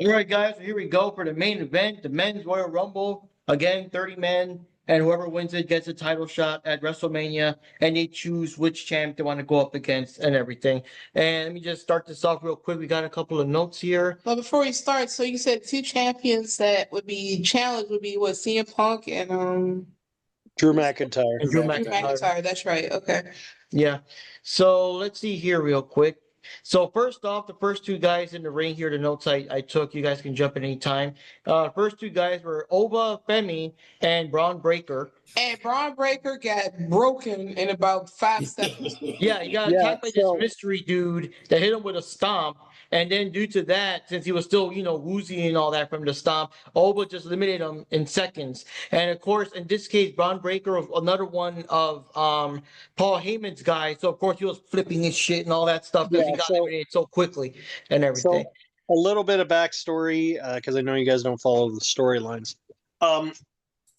All right, guys, so here we go for the main event, the Men's Royal Rumble. Again, 30 men, and whoever wins it gets a title shot at WrestleMania, and they choose which champ they want to go up against and everything. And let me just start this off real quick. We got a couple of notes here. But before we start, so you said two champions that would be challenged would be what, CM Punk and Drew McIntyre. And Drew McIntyre. That's right. Okay. Yeah. So let's see here real quick. So first off, the first two guys in the ring here, the notes I took, you guys can jump in any time. First two guys were Oba Femi and Braun Breaker. And Braun Breaker got broken in about 5 seconds. Yeah, he got attacked by this mystery dude that hit him with a stomp. And then due to that, since he was still, woozy and all that from the stomp, Oba just eliminated him in seconds. And of course, in this case, Braun Breaker was another one of Paul Heyman's guy. So of course he was flipping his shit and all that stuff because he got eliminated so quickly and everything. So a little bit of backstory, because I know you guys don't follow the storylines.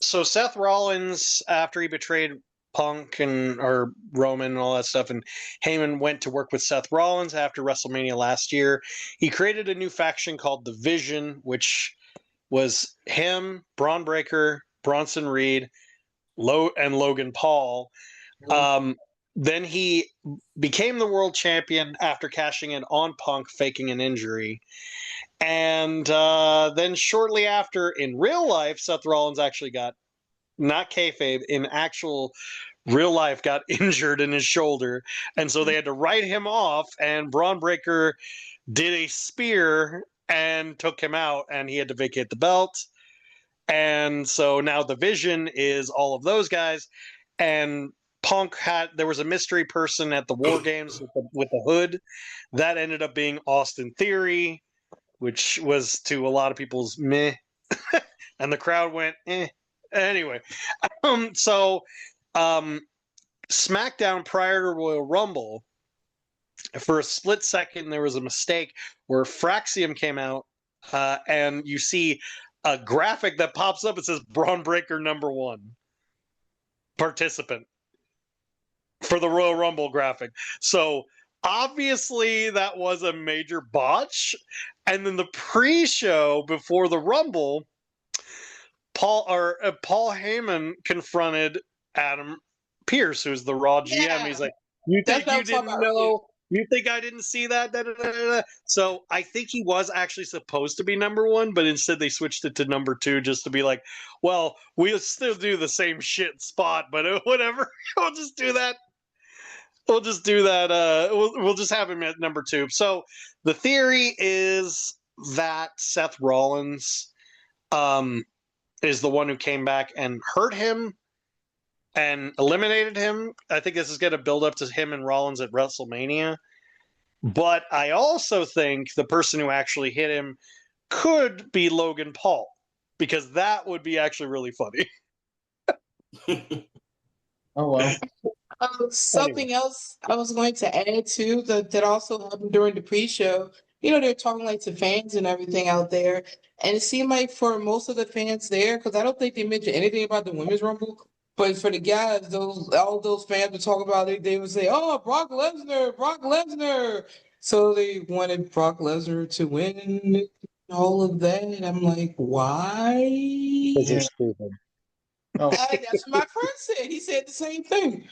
So Seth Rollins, after he betrayed Punk or Roman and all that stuff, and Heyman went to work with Seth Rollins after WrestleMania last year. He created a new faction called the Vision, which was him, Braun Breaker, Bronson Reed, and Logan Paul. Then he became the world champion after cashing in on Punk, faking an injury. And then shortly after, in real life, Seth Rollins actually got, not kayfabe, in actual real life, got injured in his shoulder. And so they had to write him off, and Braun Breaker did a spear and took him out, and he had to vacate the belt. And so now the Vision is all of those guys. And Punk there was a mystery person at the War Games with the hood. That ended up being Austin Theory, which was to a lot of people's meh. And the crowd went, eh. Anyway, SmackDown prior to Royal Rumble, for a split second, there was a mistake where Fraxium came out, and you see a graphic that pops up. It says Braun Breaker #1 participant for the Royal Rumble graphic. So obviously that was a major botch. And then the pre-show before the Rumble, Paul Heyman confronted Adam Pearce, who's the Raw GM. Yeah. He's like, "You think you didn't know? You think I didn't see that?" Da, da, da, da. So I think he was actually supposed to be #1, but instead they switched it to #2 just to be like, "Well, we'll still do the same shit spot, but whatever. We'll just do that. We'll just do that. We'll just have him at #2." So the theory is that Seth Rollins is the one who came back and hurt him and eliminated him. I think this is going to build up to him and Rollins at WrestleMania. But I also think the person who actually hit him could be Logan Paul, because that would be actually really funny. Oh, wow. Something else I was going to add too that also happened during the pre-show. They're talking like to fans and everything out there, and it seemed like for most of the fans there, because I don't think they mentioned anything about the Women's Rumble, but for the guys, all those fans would talk about it. They would say, "Oh, Brock Lesnar." So they wanted Brock Lesnar to win and all of that. And I'm like, why? Because you're stupid. Oh. That's what my friend said. He said the same thing.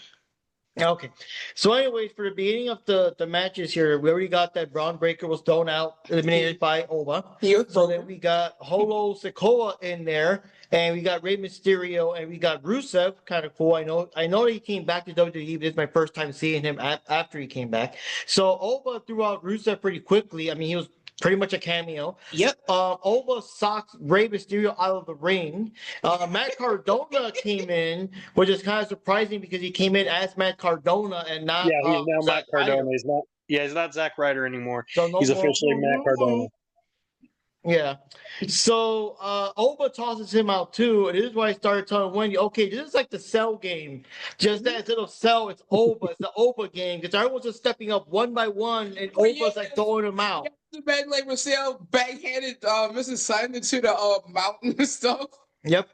Okay. So anyways, for the beginning of the matches here, we already got that Braun Breaker was thrown out, eliminated by Oba. So then we got Holo Sikoa in there, and we got Rey Mysterio, and we got Rusev. Kind of cool. I know he came back to WWE, but this is my first time seeing him after he came back. So Oba threw out Rusev pretty quickly. I mean, he was pretty much a cameo. Yep. Oba socked Rey Mysterio out of the ring. Matt Cardona came in, which is kind of surprising because he came in as Matt Cardona and not. Yeah, he's now Matt Cardona. He's not. Yeah, he's not Zack Ryder anymore. So he's officially Matt Cardona. Yeah. So Oba tosses him out too, and this is why I started telling Wendy, okay, this is like the Cell game. Just that instead of Cell, it's Oba. It's the Oba game because everyone's just stepping up one by one, and Oba's like throwing them out. The man like Marcel backhanded Mrs. Simon to the mountain and stuff. Yep.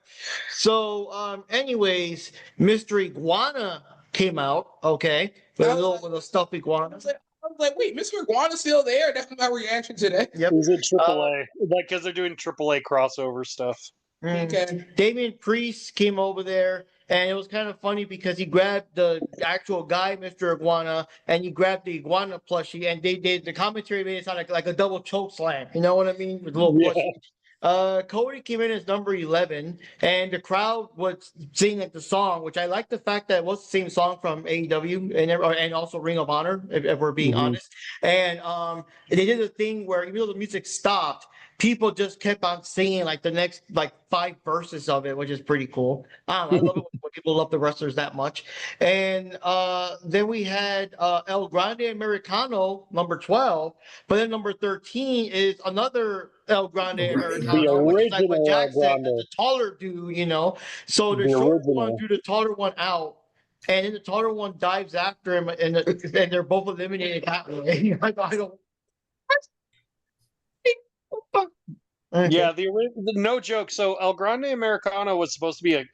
So, anyways, Mr. Iguana came out. Okay, with a stuffed iguana. I was like, was like, wait, Mr. Iguana's still there? That's my reaction to that. Yep. Is it AAA? Like, because they're doing AAA crossover stuff. Okay. Damian Priest came over there, and it was kind of funny because he grabbed the actual guy, Mr. Iguana, and he grabbed the iguana plushie, and they did the commentary made it sound like a double choke slam. You know what I mean? With a little Yeah. plushie. Cody came in as number 11, and the crowd was singing like the song, which I like the fact that it was the same song from AEW and also Ring of Honor, if we're being honest. And they did a thing where even though the music stopped, people just kept on singing like the next like 5 verses of it, which is pretty cool. I love it when people love the wrestlers that much. And then we had El Grande Americano, number 12, but then number 13 is another El Grande Americano, which is like what Jack said, the taller dude, you know. So the short one threw the taller one out, and then the taller one dives after him, and they're both eliminated that way. I don't. Okay. Yeah, no joke. So El Grande Americano was supposed to be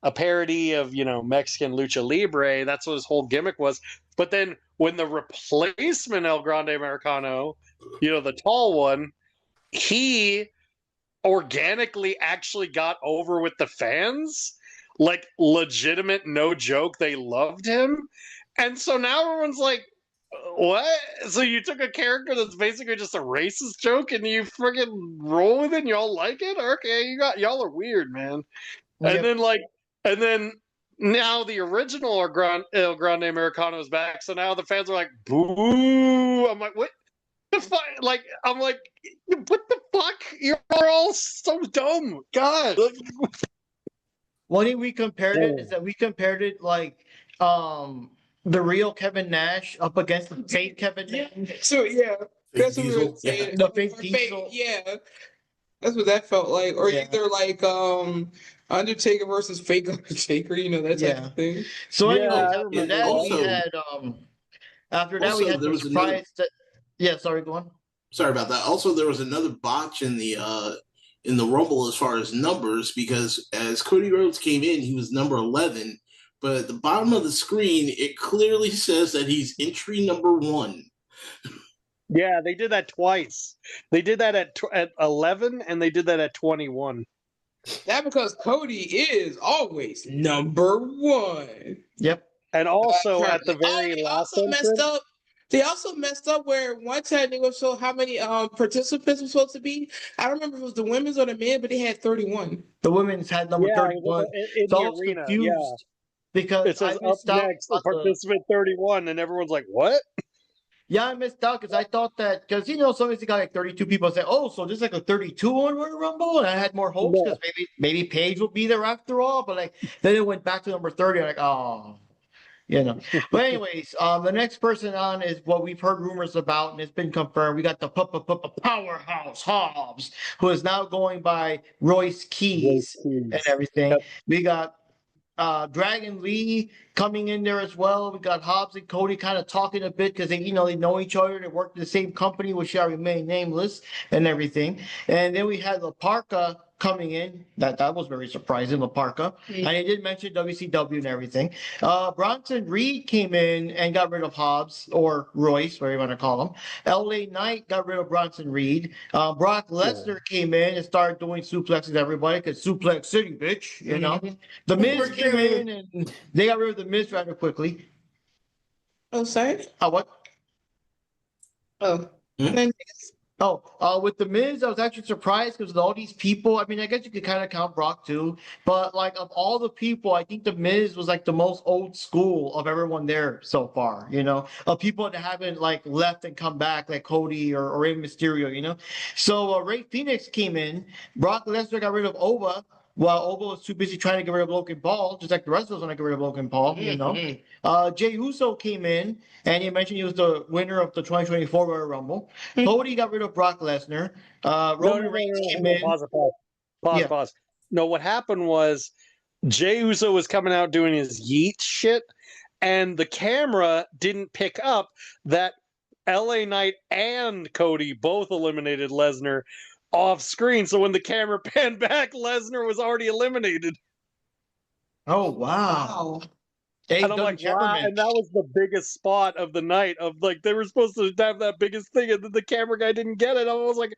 a parody of, Mexican Lucha Libre. That's what his whole gimmick was. But then when the replacement El Grande Americano, the tall one, he organically actually got over with the fans. Like, legitimate, no joke. They loved him. And so now everyone's like, what? So you took a character that's basically just a racist joke and you freaking roll with it and y'all like it? Okay, y'all are weird, man. Yep. And then now the original El Grande Americano is back, so now the fans are like, boo. I'm like, what the fuck? Like, I'm like, what the fuck? You're all so dumb. God. One thing we compared it is that we compared it like the real Kevin Nash up against the fake Kevin Nash. So yeah, that's what we were saying. The fake Diesel. Yeah, that's what that felt like. Or Yeah. either like Undertaker versus fake Undertaker, that type of thing. So anyways, Yeah, after that also- we had Also, the there was surprise that sorry, go on. Sorry about that. Also, there was another botch in the Rumble as far as numbers, because as Cody Rhodes came in, he was number 11, but at the bottom of the screen, it clearly says that he's entry number 1. Yeah, they did that twice. They did that at 11 and they did that at 21. That because Cody is always number 1. Yep. And also at the very they last also messed up. They also messed up where one time they would show how many participants were supposed to be. I don't remember if it was the women's or the men, but they had 31. The women's had number 31. In So I the was arena, confused because it says I up missed out next, on the- participant 31, and everyone's like, what? Yeah, I missed out because I thought that because sometimes they got like 32 people say, oh, so this is like a 32 on Royal Rumble, and I had more hopes because maybe Paige will be there after all, but like then it went back to number 30. I'm like, oh, But anyways, the next person on is what we've heard rumors about, and it's been confirmed. We got the powerhouse Hobbs, who is now going by Royce Keys and everything. Yep. We got Dragon Lee coming in there as well. We got Hobbs and Cody kind of talking a bit because they know each other. They work in the same company, which shall remain nameless and everything. And then we had La Parka coming in. That was very surprising, La Parka. And they did mention WCW and everything. Bronson Reed came in and got rid of Hobbs, or Royce, whatever you want to call him. LA Knight got rid of Bronson Reed. Brock Lesnar came in and started doing suplexes to everybody because Suplex City, bitch, The Miz came in and they got rid of The Miz rather quickly. Oh, sorry? What? Oh. With The Miz, I was actually surprised because all these people, I mean, I guess you could kind of count Brock too, but like of all the people, I think The Miz was like the most old school of everyone there so far, of people that haven't like left and come back like Cody or Rey Mysterio, So Ray Phoenix came in, Brock Lesnar got rid of Ova, while Ova was too busy trying to get rid of Logan Paul, just like the rest of us want to get rid of Logan Paul, Jey Uso came in, and he mentioned he was the winner of the 2024 Royal Rumble. Cody got rid of Brock Lesnar. Roman Reigns came in. Pause. No, what happened was Jey Uso was coming out doing his yeet shit, and the camera didn't pick up that LA Knight and Cody both eliminated Lesnar off screen. So when the camera panned back, Lesnar was already eliminated. Oh, wow. And I'm like, wow. And that was the biggest spot of the night of like, they were supposed to have that biggest thing and then the camera guy didn't get it. I was like,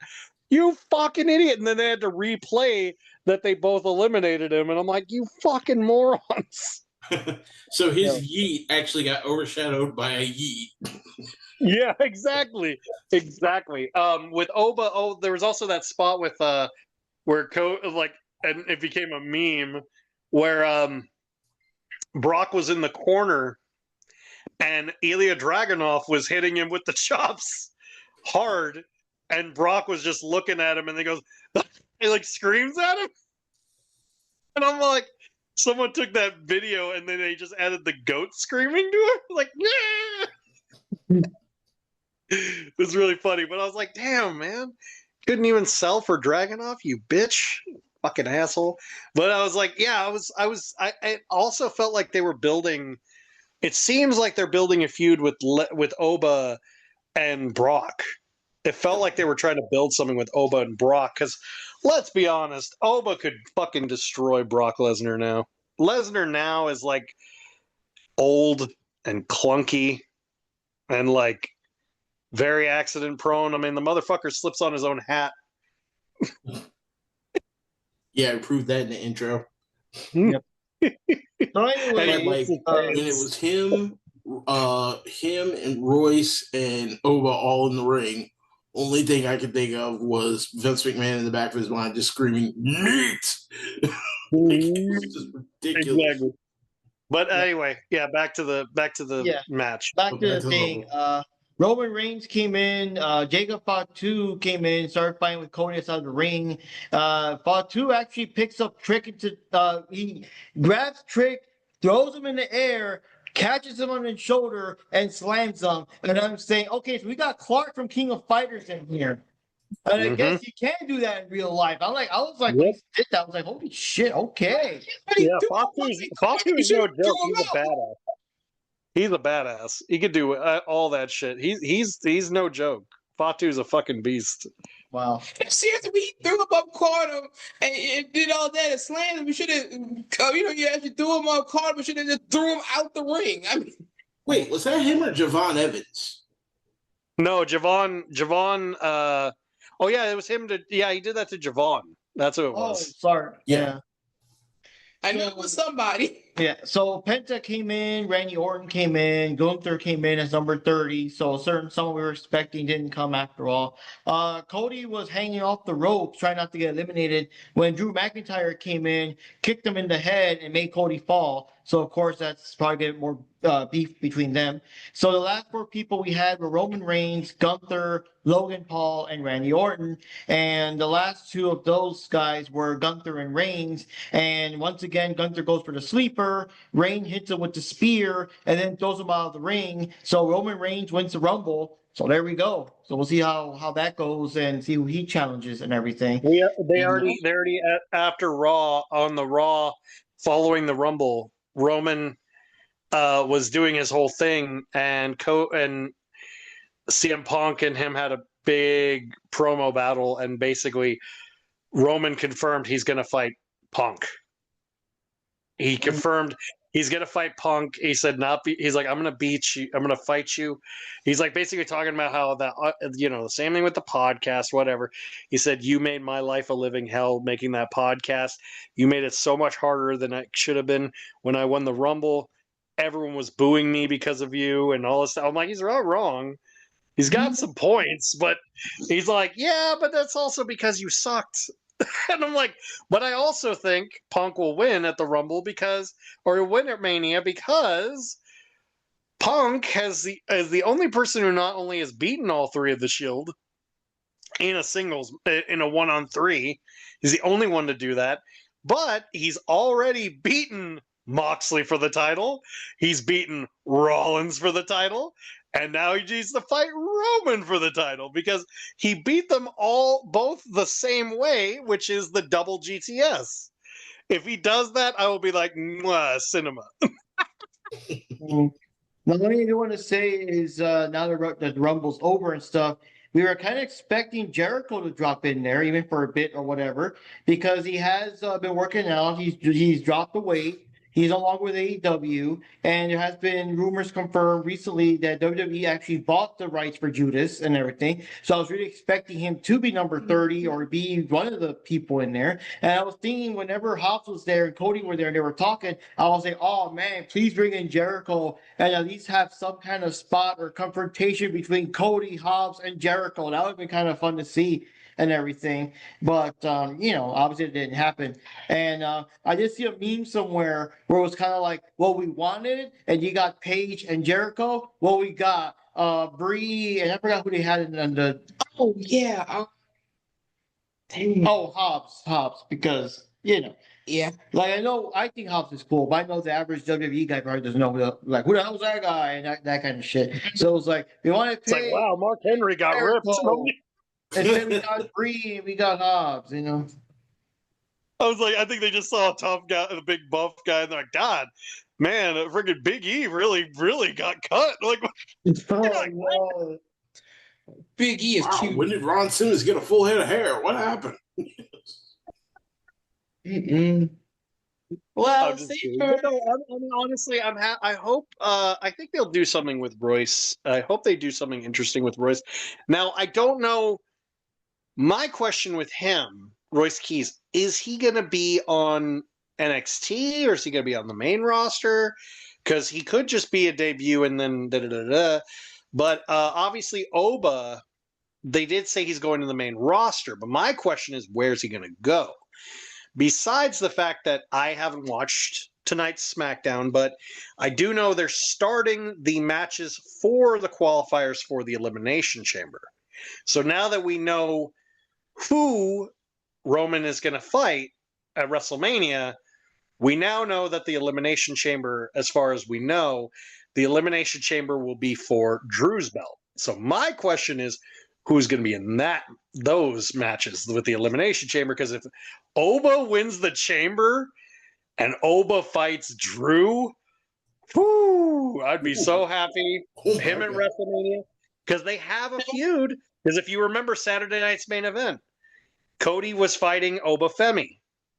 you fucking idiot. And then they had to replay that they both eliminated him. And I'm like, you fucking morons. So his yeet actually got overshadowed by a yeet. Yeah, exactly. Exactly. With Oba, there was also that spot with where and it became a meme where Brock was in the corner and Ilya Dragunov was hitting him with the chops hard, and Brock was just looking at him and he goes, he like screams at him. And I'm like, someone took that video and then they just added the goat screaming to him. Like, yeah. It was really funny, but I was like, damn, man. Couldn't even sell for Dragunov, you bitch. Fucking asshole. But I was like, yeah, I also felt like they were building, it seems like they're building a feud with Oba and Brock. It felt like they were trying to build something with Oba and Brock, because let's be honest, Oba could fucking destroy Brock Lesnar now. Lesnar now is like old and clunky and like very accident prone. I mean, the motherfucker slips on his own hat. Yeah, I proved that in the intro. Yep. So anyway, and it was him and Royce and Oba all in the ring. Only thing I could think of was Vince McMahon in the back of his mind just screaming "Meat!" It was just ridiculous. Exactly. But anyway, yeah, back to the match. Back to the thing. Roman Reigns came in. Jacob Fatu came in, started fighting with Cody outside the ring. Fatu actually picks up Trick into. He grabs Trick, throws him in the air, catches him on the shoulder, and slams him. And I'm saying, okay, so we got Clark from King of Fighters in here. And I guess you can do that in real life. I was like, when he did that, I was like, holy shit, okay. Yeah, Fatu's no joke. He's a badass. He's a badass. He could do all that shit. He's no joke. Fatu's a fucking beast. Wow. Seriously, we threw him up, caught him, and did all that and slammed him. We should have, you actually threw him up, caught him, but should have just threw him out the ring. I mean, wait, was that him or Javon Evans? No, Javon. Oh yeah, it was him. He did that to Javon. That's who it was. Oh, sorry. Yeah. I knew it was somebody. Yeah, so Penta came in, Randy Orton came in, Gunther came in as number 30. So someone we were expecting didn't come after all. Cody was hanging off the ropes, trying not to get eliminated, when Drew McIntyre came in, kicked him in the head, and made Cody fall. So of course that's probably getting more beef between them. So the last four people we had were Roman Reigns, Gunther, Logan Paul, and Randy Orton. And the last two of those guys were Gunther and Reigns. And once again, Gunther goes for the sleeper. Reigns hits him with the spear and then throws him out of the ring. So Roman Reigns wins the Rumble. So there we go. So we'll see how that goes and see who he challenges and everything. They already after Raw, on the Raw following the Rumble, Roman was doing his whole thing, and CM Punk and him had a big promo battle, and basically Roman confirmed he's going to fight Punk. He confirmed he's going to fight Punk. He said he's like, I'm going to beat you. I'm going to fight you. He's like basically talking about how that, the same thing with the podcast, whatever. He said, you made my life a living hell making that podcast. You made it so much harder than it should have been. When I won the Rumble, everyone was booing me because of you and all this stuff. I'm like, he's not wrong. He's got some points, but he's like, yeah, but that's also because you sucked. And I'm like, but I also think Punk will win at the Rumble or win at Mania because Punk is the only person who not only has beaten all three of the Shield in a 1-on-3. He's the only one to do that, but he's already beaten Moxley for the title. He's beaten Rollins for the title. And now he needs to fight Roman for the title because he beat them both the same way, which is the double GTS. If he does that, I will be like, mwah, cinema. Now, the only thing I do want to say is now that the Rumble's over and stuff, we were kind of expecting Jericho to drop in there, even for a bit or whatever, because he has been working out. He's dropped the weight. He's no longer with AEW, and there has been rumors confirmed recently that WWE actually bought the rights for Judas and everything. So I was really expecting him to be number 30 or be one of the people in there. And I was thinking whenever Hobbs was there and Cody were there and they were talking, I was like, oh man, please bring in Jericho and at least have some kind of spot or confrontation between Cody, Hobbs, and Jericho. That would have been kind of fun to see and everything. But obviously it didn't happen. And I did see a meme somewhere where it was kind of like what we wanted, and you got Paige and Jericho. What we got, Bree, and I forgot who they had in the. Oh yeah. Dang. Oh, Hobbs, because Yeah. like I think Hobbs is cool, but I know the average WWE guy probably doesn't know who the hell's that guy and that kind of shit. So it was like we wanted It's like, wow, Mark Henry got ripped. And then we got Bree and we got Hobbs, I was like, I think they just saw a tough guy, the big buff guy, and they're like, God, man, freaking Big E really, really got cut. Like, Oh, Big E is Wow, cute. when did Ron Simmons get a full head of hair? What happened? Well, I'm just kidding. But no, I mean, honestly, I hope. I think they'll do something with Royce. I hope they do something interesting with Royce. Now, I don't know. My question with him, Royce Keys, is he going to be on NXT or is he going to be on the main roster? Because he could just be a debut and then da-da-da-da. But obviously, Oba, they did say he's going to the main roster. But my question is, where's he going to go? Besides the fact that I haven't watched tonight's SmackDown, but I do know they're starting the matches for the qualifiers for the Elimination Chamber. So now that we know who Roman is going to fight at WrestleMania, we now know that the Elimination Chamber, as far as we know, the Elimination Chamber will be for Drew's belt. So my question is, who's going to be in those matches with the Elimination Chamber? Because if Oba wins the Chamber and Oba fights Drew, whoo, I'd be so happy. Him at WrestleMania, because they have a feud. Because if you remember Saturday night's main event, Cody was fighting Oba Femi,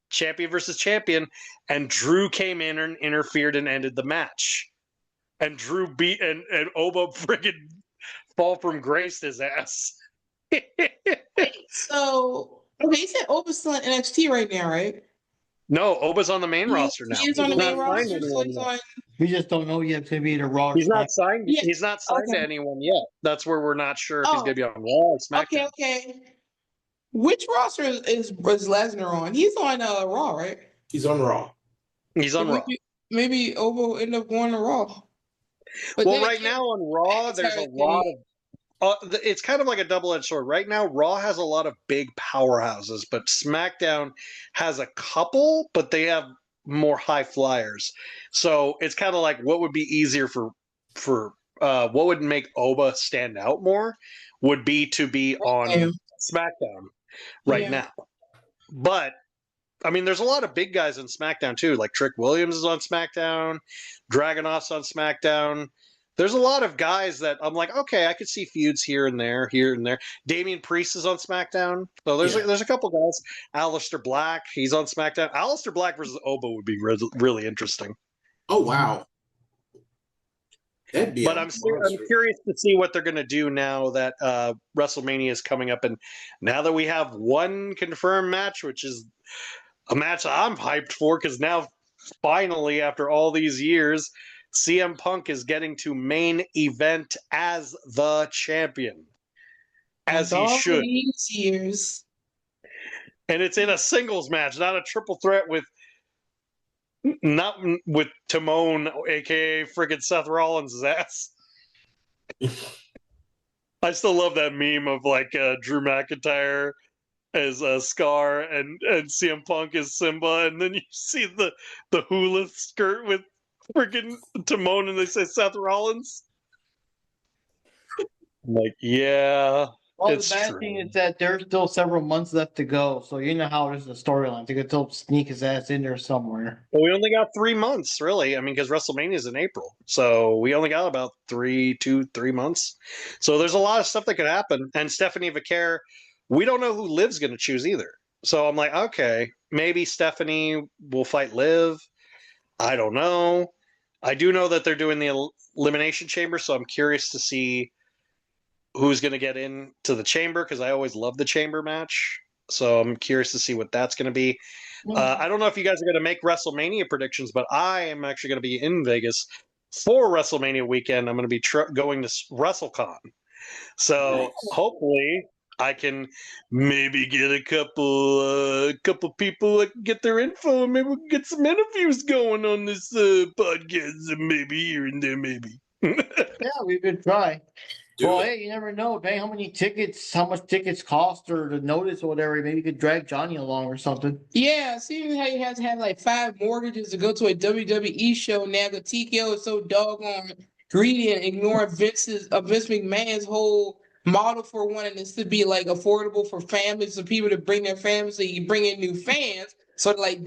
champion versus champion, and Drew came in and interfered and ended the match. And Drew beat and Oba friggin' fall from grace his ass. So, okay, you said Oba's still in NXT right now, right? No, Oba's on the main roster now. He is on the main not signed roster, to so anyone he's yet. on. we just don't know yet to be the Raw. He's not signed. Yeah, He's not signed to okay. anyone yet. That's where we're not sure if he's Oh. going to be on Raw or SmackDown. Okay. Which roster is Lesnar on? He's on Raw, right? He's on Raw. He's on Raw. Maybe Oba will end up going to Raw. But Well, then right again, now on Raw, there's a lot of. It's kind of like a double-edged sword. Right now, Raw has a lot of big powerhouses, but SmackDown has a couple, but they have more high flyers. So it's kind of like what would be easier for what would make Oba stand out more would be to be on Yeah. SmackDown right Yeah. now. But I mean, there's a lot of big guys on SmackDown too. Like Trick Williams is on SmackDown, Dragunov's on SmackDown. There's a lot of guys that I'm like, okay, I could see feuds here and there. Damian Priest is on SmackDown. So there's a couple guys. Aleister Black, he's on SmackDown. Aleister Black versus Oba would be really interesting. Oh wow. That'd be But a I'm monster. curious to see what they're going to do now that WrestleMania is coming up, and now that we have one confirmed match, which is a match I'm hyped for, because now finally, after all these years, CM Punk is getting to main event as the champion, as he all should, these years. and it's in a singles match, not a triple threat with Timon, aka friggin' Seth Rollins' ass. I still love that meme of like Drew McIntyre as Scar and CM Punk as Simba, and then you see the hula skirt with freaking Timon, and they say Seth Rollins. Like, yeah, Well, it's the bad true. thing is that there's still several months left to go, so you know how there's the storyline. They could still sneak his ass in there somewhere. Well, we only got 3 months, really. I mean, because WrestleMania is in April, so we only got about 3 months. So there's a lot of stuff that could happen. And Stephanie Vaquer, we don't know who Liv's going to choose either. So I'm like, okay, maybe Stephanie will fight Liv. I don't know. I do know that they're doing the Elimination Chamber, so I'm curious to see who's going to get into the Chamber because I always love the Chamber match. So I'm curious to see what that's going to be. I don't know if you guys are going to make WrestleMania predictions, but I am actually going to be in Vegas for WrestleMania weekend. I'm going to be going to WrestleCon. So hopefully I can maybe get a couple people that can get their info, and maybe we can get some interviews going on this podcast, and maybe here and there, maybe. Yeah, we could try. Do Well, it. hey, you never know, dang, how much tickets cost or the notice or whatever. Maybe you could drag Johnny along or something. Yeah, see how you have to have like 5 mortgages to go to a WWE show now. The TKO is so doggone greedy and ignoring Vince McMahon's whole model for wanting this to be like affordable for families, for people to bring their families, so you can bring in new fans. Sort of like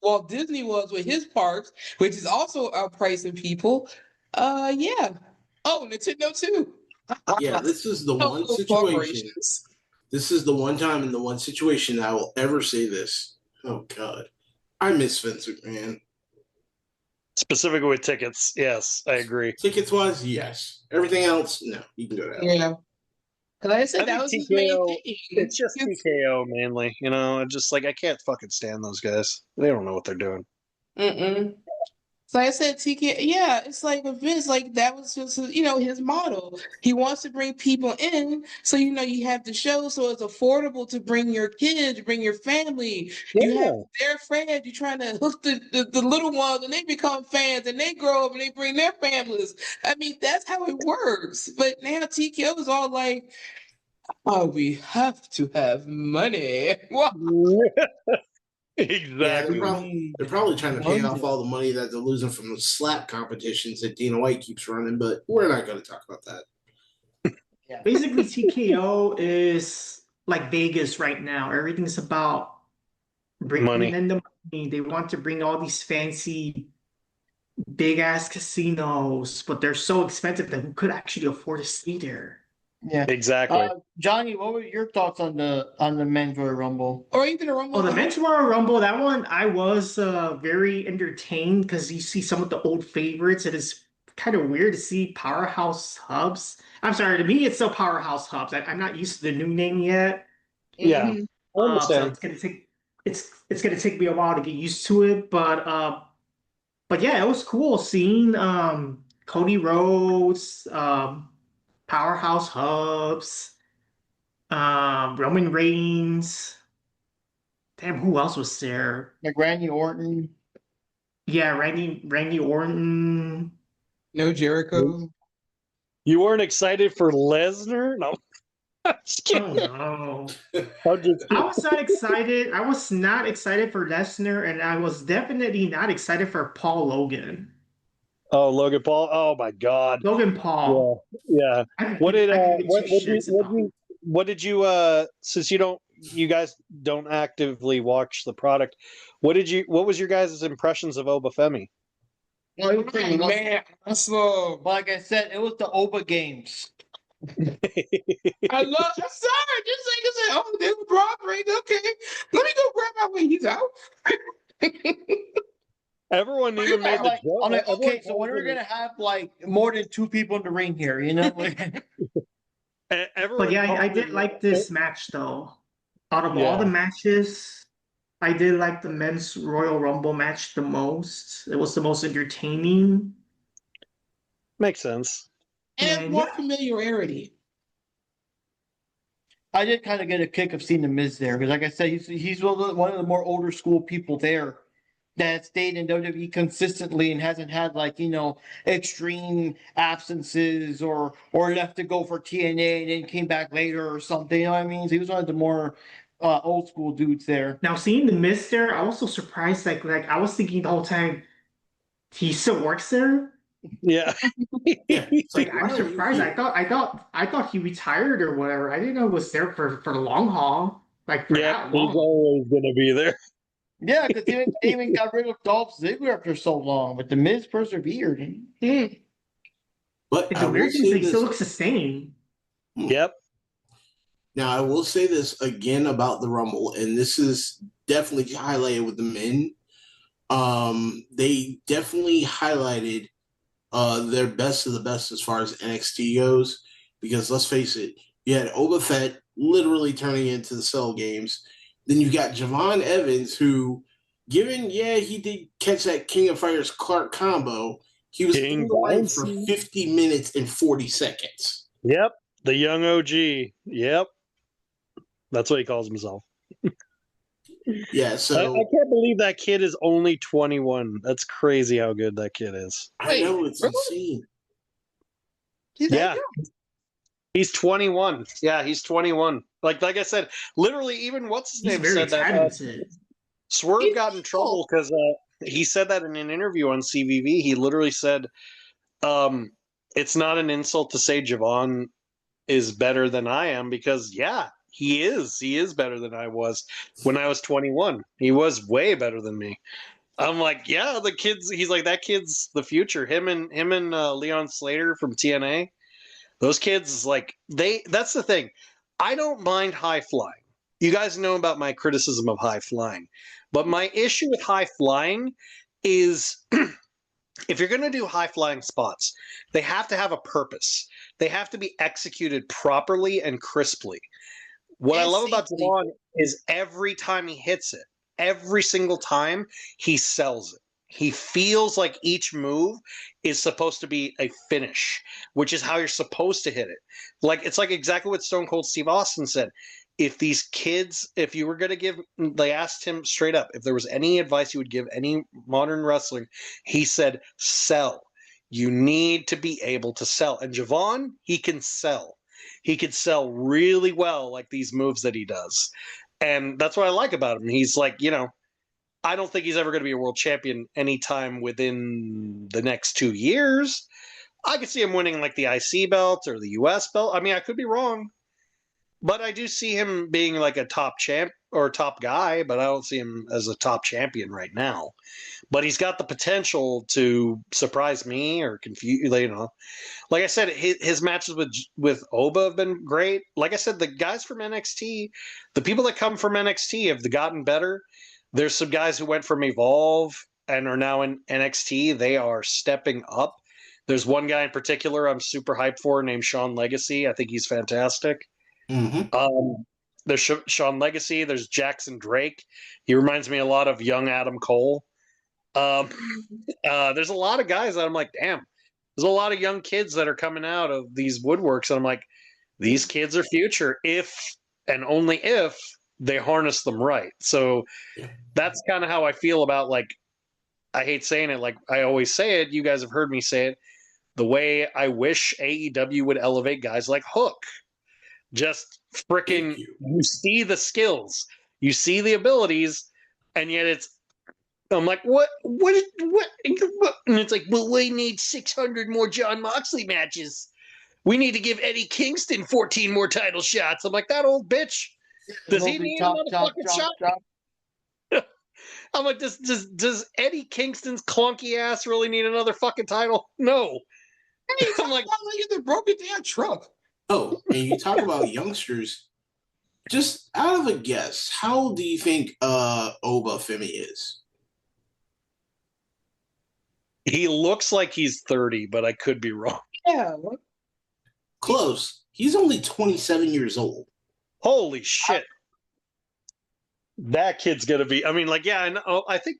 Walt Disney was with his parks, which is also outpricing people. Yeah. Oh, Nintendo too. Yeah, this is the Help one those situation. corporations. This is the one time and the one situation that I will ever say this. Oh God, I miss Vince McMahon. Specifically with tickets, yes, I agree. Tickets wise, yes. Everything else, no. You can go down. Yeah. Because like I said, I that think was his main TKO thing. It's just TKO mainly, you know. Just like I can't fucking stand those guys. They don't know what they're doing. Mm-mm. So like I said, TK, yeah, it's like with Vince, like that was just his model. He wants to bring people in, so you have the show, so it's affordable to bring your kids, bring your family. You have their friends. You're trying to hook the little ones, and they become fans, and they grow up, and they bring their families. I mean, that's how it works. But now TKO is all like, "Oh, we have to have money." Well, Yeah, Exactly. they're probably trying to pay off all the money that they're losing from the slap competitions that Dana White keeps running, but we're not going to talk about that. Basically, TKO is like Vegas right now. Everything's about bringing Money. in the money. They want to bring all these fancy, big ass casinos, but they're so expensive that who could actually afford to stay there? Yeah. Exactly. Johnny, what were your thoughts on the men's Royal Rumble? or even the Rumble. Oh, the men's Royal Rumble, that one I was very entertained because you see some of the old favorites. It is kind of weird to see Powerhouse Hubs. I'm sorry, to me it's still Powerhouse Hubs. I'm not used to the new name yet. Yeah. Mhm. I So understand. it's gonna take me a while to get used to it, but yeah, it was cool seeing Cody Rhodes, Powerhouse Hubs, Roman Reigns. Damn, who else was there? Like Randy Orton. Yeah, Randy Orton. No Jericho. You weren't excited for Lesnar? No. I'm just Oh kidding. no. I'm just I was not excited. I was not excited for Lesnar, and I was definitely not excited for Paul Logan. Oh, Logan Paul. Oh my God. Logan Paul. Yeah. I What did I could what, give two what, shits did, about. what did you since you guys don't actively watch the product, what was your guys' impressions of Obafemi? Well, it was pretty much- Man, awesome. like I said, it was the Oba games. I love. I'm sorry. Just like I said, oh, they were Broadway. Okay, let me go grab my wings out. Everyone even made the Like, joke. I'm like, Everyone okay, so when are we gonna have like more than 2 people in the ring here? You know, everyone But yeah, I did called like this match though. Out of Yeah. all the matches, I did like the men's Royal Rumble match the most. It was the most entertaining. Makes sense. And And more yeah. familiarity. I did kind of get a kick of seeing the Miz there because, like I said, he's one of the more older school people there that stayed in WWE consistently and hasn't had extreme absences or left to go for TNA and then came back later or something. You know what I mean? So he was one of the more old school dudes there. Now seeing the Miz there, I was so surprised. Like I was thinking the whole time, he still works there. Yeah. Yeah, it's Like why I'm are you surprised. here? I thought he retired or whatever. I didn't know he was there for the long haul. Like for Yeah, that he's long. always gonna be there. Yeah, because they even got rid of Dolph Ziggler after so long, but the Miz persevered. But And I the will weird thing is say he still this. looks the same. Yep. Now, I will say this again about the Rumble, and this is definitely highlighted with the men. They definitely highlighted their best of the best as far as NXT goes. Because let's face it, you had Boba Fett literally turning into the Cell games. Then you got Javon Evans, who, he did catch that King of Fighters Clark combo. He was in the ring for 50 minutes and 40 seconds. Yep, the young OG. Yep, that's what he calls himself. Yeah, so I can't believe that kid is only 21. That's crazy how good that kid is. I know it's insane. Yeah, he's 21. Yeah, he's 21. Like I said, literally, even what's his name said that. Swerve got in trouble because he said that in an interview on CVV. He literally said, "It's not an insult to say Javon is better than I am because, yeah, he is. He is better than I was when I was 21. He was way better than me." I'm like, yeah, the kids. He's like, that kid's the future. Him and Leon Slater from TNA. Those kids, like, that's the thing. I don't mind high flying. You guys know about my criticism of high flying. But my issue with high flying is if you're going to do high flying spots, they have to have a purpose. They have to be executed properly and crisply. What I love about Javon is every time he hits it, every single time, he sells it. He feels like each move is supposed to be a finish, which is how you're supposed to hit it. Like, it's like exactly what Stone Cold Steve Austin said. If these kids, if you were going to give, they asked him straight up, if there was any advice you would give any modern wrestling, he said, sell. You need to be able to sell. And Javon, he can sell. He could sell really well, like these moves that he does. And that's what I like about him. He's like, I don't think he's ever going to be a world champion anytime within the next 2 years. I could see him winning like the IC belt or the US belt. I mean, I could be wrong. But I do see him being like a top champ or top guy, but I don't see him as a top champion right now. But he's got the potential to surprise me or confuse, Like I said, his matches with Oba have been great. Like I said, the guys from NXT, the people that come from NXT have gotten better. There's some guys who went from Evolve and are now in NXT. They are stepping up. There's one guy in particular I'm super hyped for named Sean Legacy. I think he's fantastic. Mm-hmm. There's Sean Legacy. There's Jackson Drake. He reminds me a lot of young Adam Cole. There's a lot of guys that I'm like, damn, there's a lot of young kids that are coming out of these woodworks. And I'm like, these kids are future if and only if they harness them right. So that's kind of how I feel about, like, I hate saying it, like I always say it. You guys have heard me say it. The way I wish AEW would elevate guys like Hook. Just freaking, you see the skills, you see the abilities, and yet I'm like, what? And it's like, well, we need 600 more John Moxley matches. We need to give Eddie Kingston 14 more title shots. I'm like, that old bitch. Does he need another fucking shot? I'm like, does Eddie Kingston's clunky ass really need another fucking title? No. Hey, I'm like, they broke a damn truck. Oh, and you talk about youngsters. Just out of a guess, how do you think Oba Femi is? He looks like he's 30, but I could be wrong. Yeah. Close. He's only 27 years old. Holy shit. That kid's gonna be, I mean, like, yeah, I know, I think,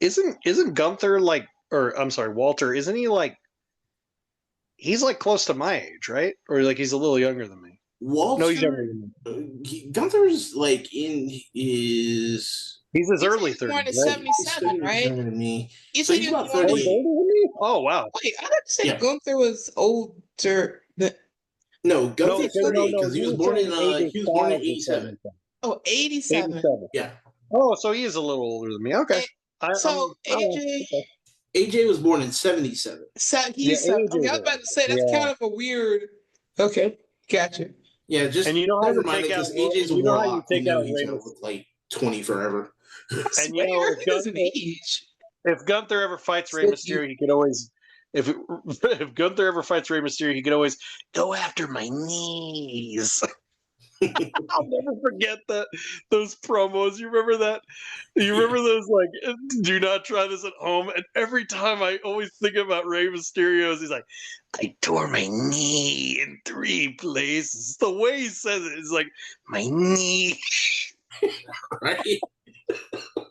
isn't Gunther like, or I'm sorry, Walter, isn't he like, he's like close to my age, right? Or like he's a little younger than me. Walter, no, he's younger than me. Gunther's like in his... He's his early 30s. Born in 77, right? Me. You So said he's he was about born 38. Oh, wow. Wait, I didn't say Gunther was older. No, Gunther's 38 because he was born in 87. Oh, 87. Yeah. Oh, so he is a little older than me. Okay. AJ was born in 77. He's okay, I was about to say that's kind of a weird. Okay, gotcha. Yeah, just and you know how to take out AJ's a warlock. You know he's gonna look like 20 forever. And you know, if Gunther ever fights Rey Mysterio, he could always. If Gunther ever fights Rey Mysterio, he could always go after my knees. I'll never forget those promos. You remember that? You remember those like do not try this at home? And every time I always think about Rey Mysterio's, he's like, I tore my knee in 3 places. The way he says it is like my knee. Right?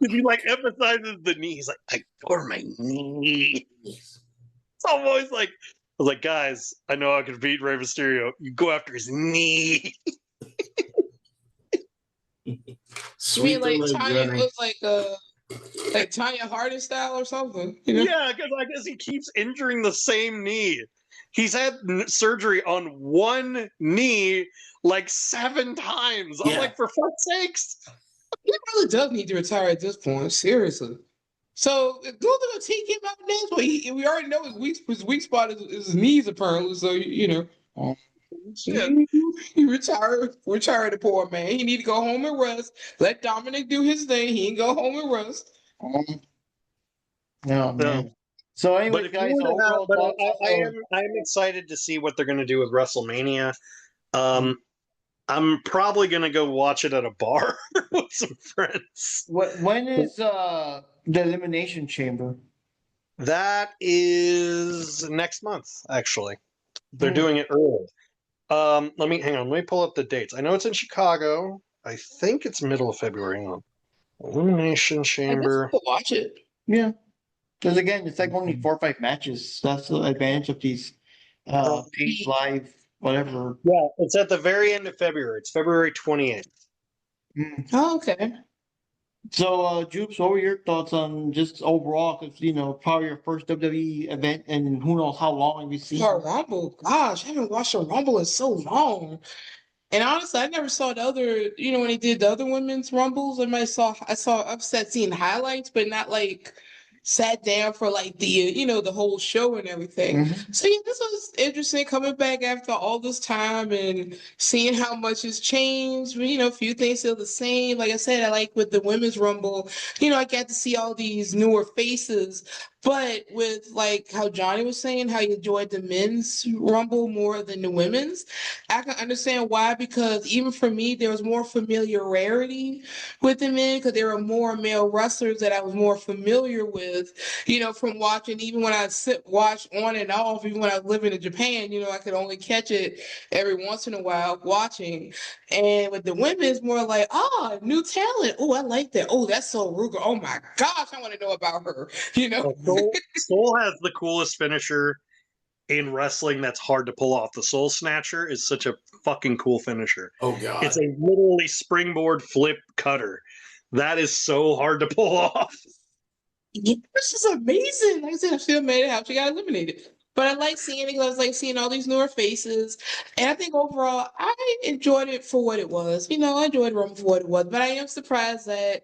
He like emphasizes the knee. He's like, I tore my knee. So I'm always like, I was like, guys, I know I can beat Rey Mysterio. You go after his knee. You Sweet mean like the leg Tanya gunner. was like Tanya Harding style or something? You know? Yeah, because I guess he keeps injuring the same knee. He's had surgery on one knee like 7 times. I'm Yeah. like, for fuck's sakes. He really does need to retire at this point. Seriously. So those are gonna take him out next. But we already know his weak spot is his knees apparently. So you know. Yeah. He retired the poor man. He need to go home and rest. Let Dominic do his thing. He can go home and rest. No, man. Um, So but anyway, if you guys, were to have, overall but thoughts I on- am excited to see what they're going to do with WrestleMania. I'm probably going to go watch it at a bar with some friends. when is the Elimination Chamber? That is next month, actually. They're Hmm. doing it early. Let me pull up the dates. I know it's in Chicago. I think it's middle of February. Hang on. Elimination I guess Chamber. we'll watch it. Yeah. Because again, it's like only 4 or 5 matches. That's the advantage of these page live, whatever. Yeah, it's at the very end of February. It's February 28th. Oh, okay. So, Jupes, what were your thoughts on just overall? Because, probably your first WWE event, and who knows how long have you seen? For Rumble, gosh, I haven't watched a Rumble in so long. And honestly, I never saw the other, when he did the other women's rumbles. I saw upset seeing highlights, but not like sat down for like the whole show and everything. Mhm. So yeah, this was interesting coming back after all this time and seeing how much has changed. A few things still the same. Like I said, I like with the women's rumble, I got to see all these newer faces. But with like how Johnny was saying, how he enjoyed the men's rumble more than the women's, I can understand why, because even for me, there was more familiarity with the men because there were more male wrestlers that I was more familiar with, from watching, even when I watch on and off, even when I was living in Japan, I could only catch it every once in a while watching. And with the women, it's more like, new talent. Oh, I like that. Oh, that's so Ruger. Oh my gosh, I want to know about her, Soul has the coolest finisher in wrestling that's hard to pull off. The Soul Snatcher is such a fucking cool finisher. Oh god. It's a literally springboard flip cutter. That is so hard to pull off. Yeah, this is amazing. Like I said, I still made it out. She got eliminated. But I like seeing it because I was like seeing all these newer faces. And I think overall, I enjoyed it for what it was. I enjoyed Rumble for what it was. But I am surprised that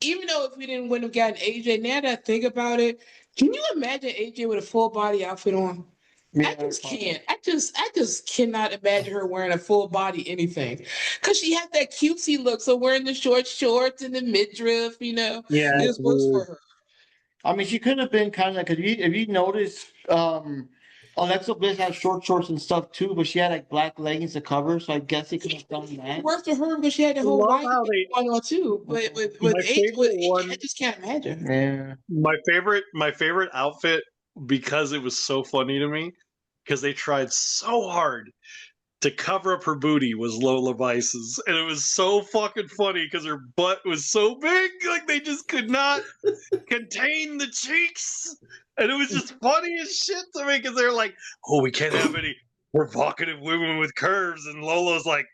even though if we wouldn't have gotten AJ, now that I think about it, can you imagine AJ with a full body outfit on? I just can't. I just cannot imagine her wearing a full body anything. Because she had that cutesy look. So wearing the short shorts and the midriff, Yeah, this works for her. I mean, she could have been kind of, because if you notice, Alexa Bliss had short shorts and stuff too, but she had like black leggings to cover, so I guess they could have done that. It worked for her because she had the whole love body how they- going on too. But with My AJ, favorite one- I just can't imagine. Yeah. My favorite outfit, because it was so funny to me, because they tried so hard to cover up her booty, was Lola Vice's, and it was so fucking funny because her butt was so big, like they just could not contain the cheeks, and it was just funny as shit to me because they're like, "Oh, we can't have any provocative women with curves," and Lola's like,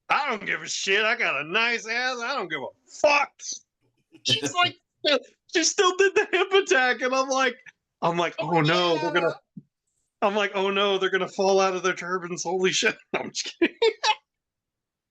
"I don't give a shit. I got a nice ass. I don't give a fuck." She's like, she still did the hip attack, and I'm like, oh no, they're gonna. I'm like, oh no, they're gonna fall out of their turbans. Holy shit! No, I'm just kidding.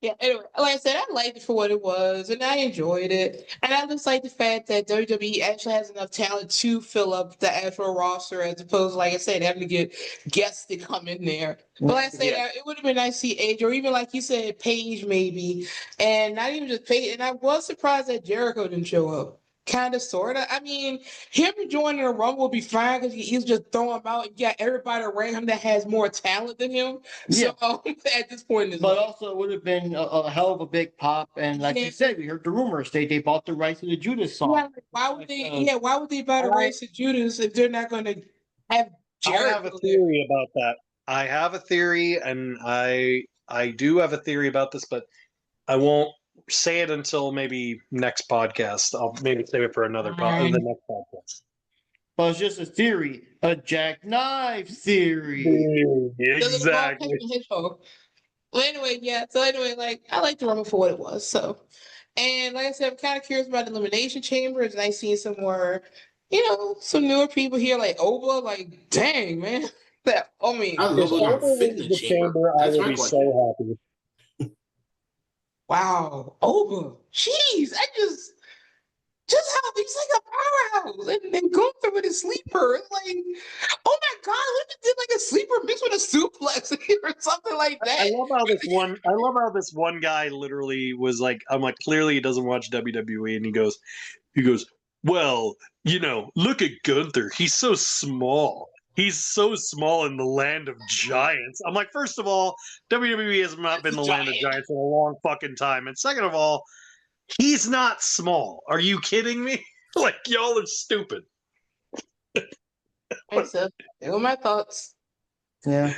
Yeah, anyway, like I said, I liked it for what it was, and I enjoyed it. And I just like the fact that WWE actually has enough talent to fill up the actual roster, as opposed to, like I said, having to get guests to come in there. But like I said, it would have been nice to see Edge, or even like you said, Paige maybe, and not even just Paige. And I was surprised that Jericho didn't show up. Kind of, sort of. I mean, him joining the Rumble would be fine because he's just throwing him out. You got everybody around him that has more talent than him. Yeah. So at this point in his But life, also, it would have been a hell of a big pop. And like Yeah. you said, we heard the rumors they bought the rights to the Judas song. yeah, like, why would they? Like, Yeah, why would they buy the I- rights to Judas if they're not going to have I have a Jericho there? theory about that. I have a theory, and I do have a theory about this, but I won't say it until maybe next podcast. I'll maybe save it for another the next podcast. But it's just a theory, a jackknife theory. Exactly. The Hedgehog. Well, anyway, yeah. So anyway, like I like the Rumble for what it was. So, and like I said, I'm kind of curious about the Elimination Chamber. It's nice seeing some more, some newer people here, like Oba. Like, dang man, that. I mean, I love it on Fit in the Chamber. I That's will my be question. so happy. wow, Oba. Jeez, just how he's like a powerhouse, and Gunther with his sleeper. It's like, oh my god, what if he did like a sleeper mixed with a suplex or something like that? I love how this one guy literally was like, I'm like, clearly he doesn't watch WWE, and he goes, well, look at Gunther. He's so small. He's so small in the land of giants. I'm like, first of all, WWE has not been the land of giants in a long fucking time. And second of all, he's not small. Are you kidding me? Like, y'all are stupid. And so, they were my thoughts. Yeah.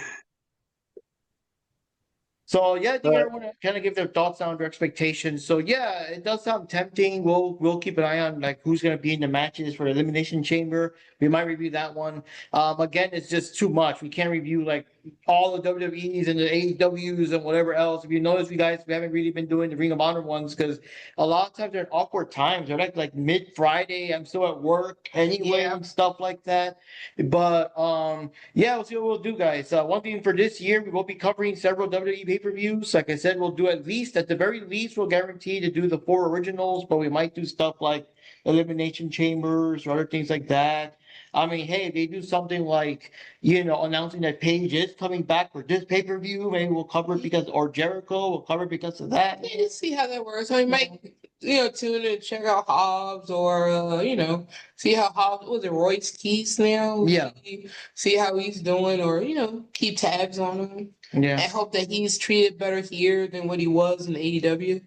So yeah, I think everyone kind of give their thoughts on their expectations. So yeah, it does sound tempting. We'll keep an eye on like who's going to be in the matches for the Elimination Chamber. We might review that one. Again, it's just too much. We can't review like all the WWEs and the AEWs and whatever else. If you notice, we haven't really been doing the Ring of Honor ones because a lot of times they're in awkward times. They're like mid Friday. I'm still at work anyway and stuff like that. But yeah, we'll see what we'll do, guys. One thing for this year, we will be covering several WWE pay-per-views. Like I said, we'll do at the very least, we'll guarantee to do the 4 originals, but we might do stuff like Elimination Chambers or other things like that. I mean, hey, if they do something like, announcing that Paige is coming back for this pay-per-view, maybe we'll cover it or Jericho will cover it because of that. Yeah, see how that works. I might, tune in and check out Hobbs or, see how Hobbs, was it Royce Keys now? Yeah. See how he's doing or, keep tabs on him. Yeah. I hope that he's treated better here than what he was in AEW.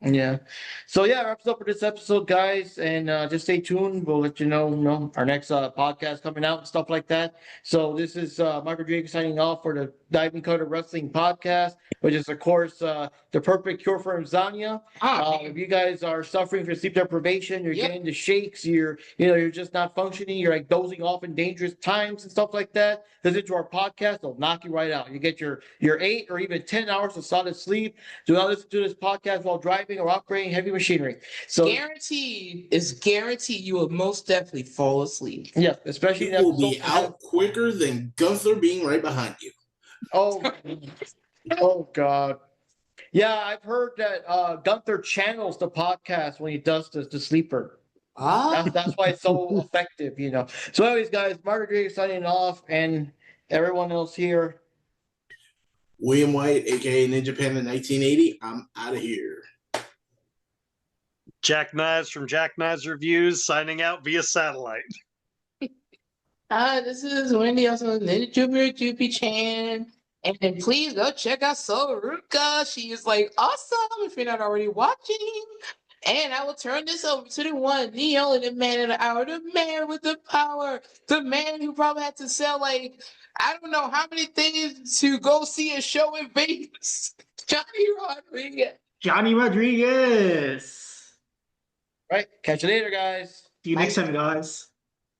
Yeah. So yeah, wraps up for this episode, guys, and just stay tuned. We'll let you know, our next podcast coming out and stuff like that. So this is Mike Rodriguez signing off for the Diving Cutter Wrestling Podcast, which is of course the perfect cure for insomnia. If you guys are suffering from sleep deprivation, you're getting the shakes, you're just not functioning, you're like dozing off in dangerous times and stuff like that. Visit to our podcast, they'll knock you right out. You get your 8 or even 10 hours of solid sleep. Do not listen to this podcast while driving or operating heavy machinery. So guaranteed you will most definitely fall asleep. Yeah, especially You will be out quicker than Gunther being right behind you. Oh God. Yeah, I've heard that Gunther channels the podcast when he does the sleeper. That's why it's so effective, So anyways, guys, Mark Rodriguez signing off, and everyone else here. William White, aka Ninja Panda 1980. I'm out of here. Jack Knives from Jack Knives Reviews signing out via satellite. This is Wendy, also Ninja Jupiter Jupy Chan. And then please go check out Soruka. She is like awesome if you're not already watching. And I will turn this over to the one, the only, the man of the hour, the man with the power, the man who probably had to sell like, I don't know how many things to go see a show in Vegas. Johnny Rodriguez. Right. Catch you later, guys. See you next time, guys.